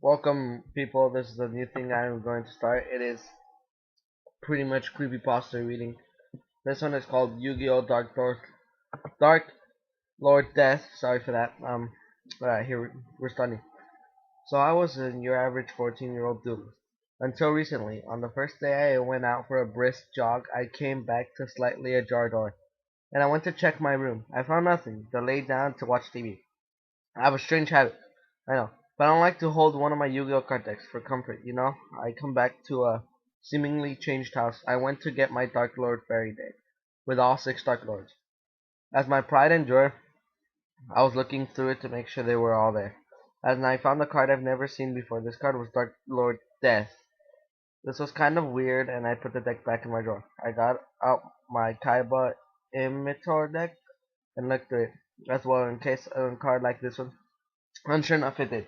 Welcome, people. This is a new thing I'm going to start. It is pretty much CreepyPasta reading. This one is called Yu-Gi-Oh! Dark Lord Death. Sorry for that. Alright, here we're starting. So I was your average 14-year-old duelist. Until recently, on the first day I went out for a brisk jog, I came back to slightly ajar door, and I went to check my room. I found nothing. I laid down to watch TV. I have a strange habit, I know, but I don't like to hold one of my Yu-Gi-Oh card decks for comfort, you know? I come back to a seemingly changed house. I went to get my Darklord fairy deck, with all 6 Darklords. As my pride and joy, I was looking through it to make sure they were all there. And I found a card I've never seen before. This card was Darklord Death. This was kind of weird, and I put the deck back in my drawer. I got out my Kaiba Imitor deck and looked through it as well in case a card like this one. And sure enough, it did.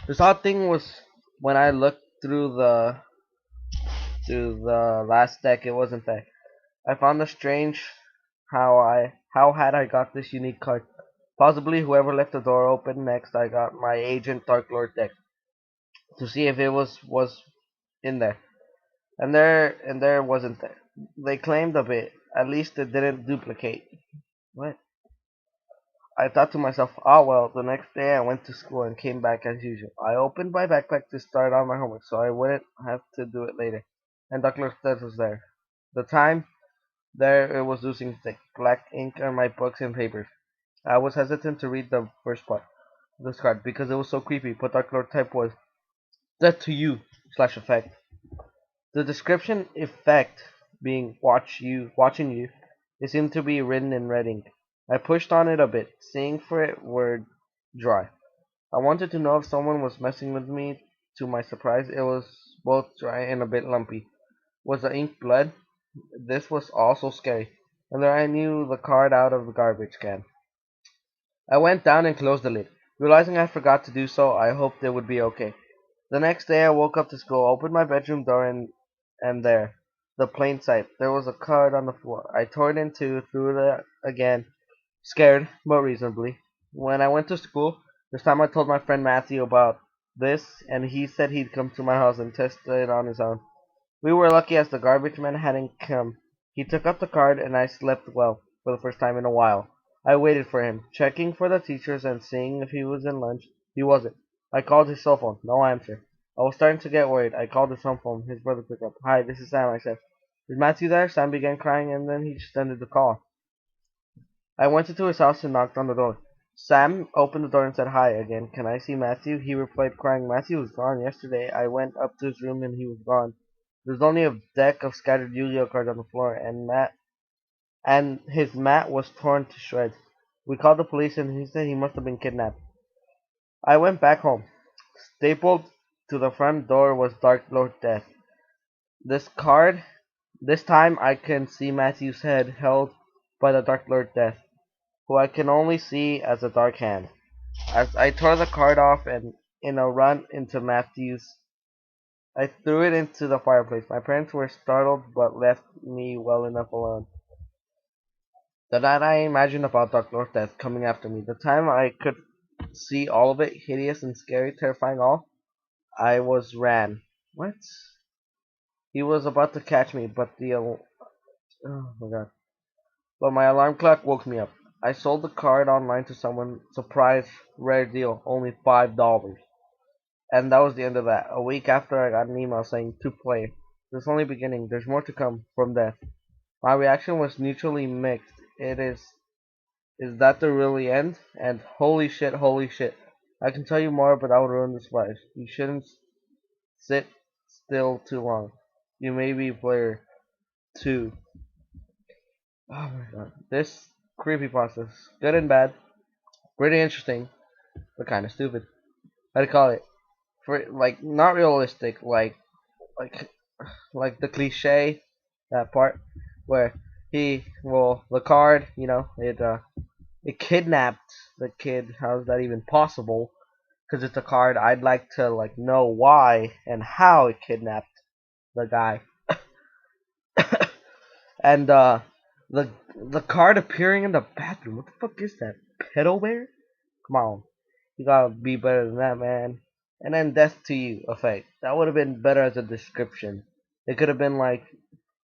This odd thing was when I looked through the last deck, it wasn't there. I found it strange how had I got this unique card. Possibly whoever left the door open next, I got my Agent Darklord deck to see if it was in there, and there wasn't there. They claimed a bit. At least it didn't duplicate. What? I thought to myself, oh well, the next day I went to school and came back as usual. I opened my backpack to start on my homework so I wouldn't have to do it later. And Dr. Stead was there. The time there it was losing thick, black ink on my books and papers. I was hesitant to read the first part of this card because it was so creepy, but Dr. type was death to you slash effect. The description effect being watching you, it seemed to be written in red ink. I pushed on it a bit, seeing for it word dry. I wanted to know if someone was messing with me. To my surprise, it was both dry and a bit lumpy. Was the ink blood? This was also scary. And then I knew the card out of the garbage can. I went down and closed the lid. Realizing I forgot to do so, I hoped it would be okay. The next day I woke up to school, opened my bedroom door, and there, the plain sight. There was a card on the floor. I tore it in two, threw it again, scared, but reasonably. When I went to school, this time I told my friend Matthew about this, and he said he'd come to my house and test it on his own. We were lucky as the garbage man hadn't come. He took up the card, and I slept well, for the first time in a while. I waited for him, checking for the teachers and seeing if he was in lunch. He wasn't. I called his cell phone. No answer. I was starting to get worried. I called his cell phone. His brother picked up. Hi, this is Sam, I said. Is Matthew there? Sam began crying, and then he just ended the call. I went into his house and knocked on the door. Sam opened the door and said hi again. Can I see Matthew? He replied, crying. Matthew was gone yesterday. I went up to his room and he was gone. There's only a deck of scattered Yu-Gi-Oh cards on the floor, and his mat was torn to shreds. We called the police and he said he must have been kidnapped. I went back home. Stapled to the front door was Dark Lord Death. This time I can see Matthew's head held by the Dark Lord Death, who I can only see as a dark hand. As I tore the card off and in a run into Matthew's, I threw it into the fireplace. My parents were startled but left me well enough alone. The night I imagined about Dark Lord Death coming after me, the time I could see all of it, hideous and scary, terrifying all, I was ran. What? He was about to catch me, oh my god. But my alarm clock woke me up. I sold the card online to someone. Surprise, rare deal, only $5. And that was the end of that. A week after, I got an email saying to play. This is only beginning. There's more to come from Death. My reaction was neutrally mixed. Is that the really end? And holy shit, holy shit. I can tell you more, but I would ruin the surprise. You shouldn't sit still too long. You may be player 2. Oh my god. This creepypasta is good and bad. Pretty interesting, but kind of stupid. I'd call it. For like not realistic, like like the cliche, that part where the card, it kidnapped the kid. How is that even possible? Because it's a card. I'd like to know why and how it kidnapped the guy. And the card appearing in the bathroom. What the fuck is that? Pedo bear? Come on, you gotta be better than that, man. and then death to you effect. That would have been better as a description. It could have been like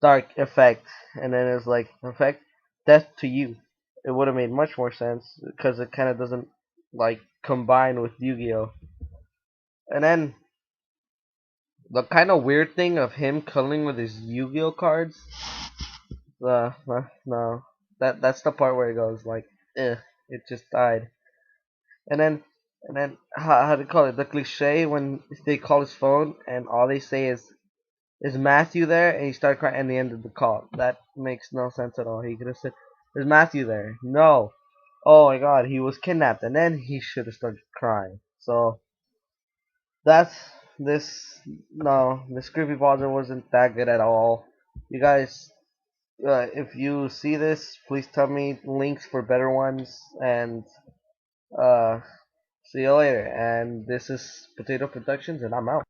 dark effect, and then it's like effect death to you. It would have made much more sense because it kind of doesn't like combine with Yu-Gi-Oh. And then the kind of weird thing of him cuddling with his Yu-Gi-Oh cards. No, that's the part where it goes like, it just died. And then how do you call it? The cliche when they call his phone and all they say is Matthew there, and you start crying at the end of the call. That makes no sense at all. He could have said, "Is Matthew there?" No. Oh my God, he was kidnapped, and then he should have started crying. So that's this. No, this creepypasta wasn't that good at all. You guys, if you see this, please tell me links for better ones, and uh, see you later. And this is Potato Productions, and I'm out.